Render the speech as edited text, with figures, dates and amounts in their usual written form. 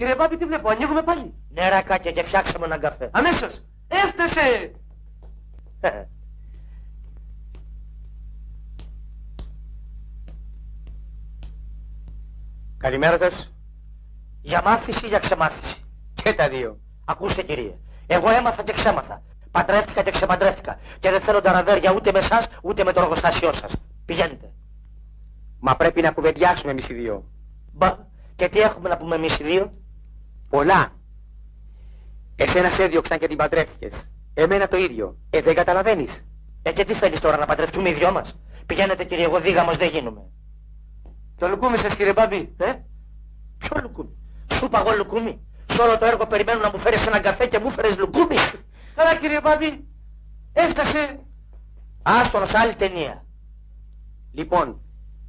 Κύριε Μπάμπη, τι βλέπω, ανοίγουμε πάλι. Ναι, ρακάκια, και φτιάξαμε έναν καφέ. Αμέσως. Έφτασε. Καλημέρα σας. Για μάθηση ή για ξεμάθηση? Και τα δύο. Ακούστε κύριε, εγώ έμαθα και ξέμαθα. Παντρεύτηκα και ξεπαντρεύτηκα. Και δεν θέλω τα ραβέρια ούτε με εσάς ούτε με το εργοστάσιό σας. Πηγαίνετε. Μα πρέπει να κουβεντιάσουμε εμείς οι δύο. Μπα, και τι έχουμε να πούμε εμείς οι δύο? Πολλά. Εσένα σε έδιωξαν και την παντρεύτηκες. Εμένα το ίδιο. Δεν καταλαβαίνεις. Και τι θέλεις τώρα, να παντρευτούμε οι δυο μας? Πηγαίνετε κύριε, εγώ δίγαμος δεν γίνομαι. Το λουκούμι σας κύριε Μπάμπη. Ποιο λουκούμι? Σου είπα εγώ λουκούμι? Σ' όλο το έργο περιμένω να μου φέρεις έναν καφέ και μου φέρεις λουκούμι. Καλά κύριε Μπάμπη. Έφτασε. Άστον, σε άλλη ταινία. Λοιπόν,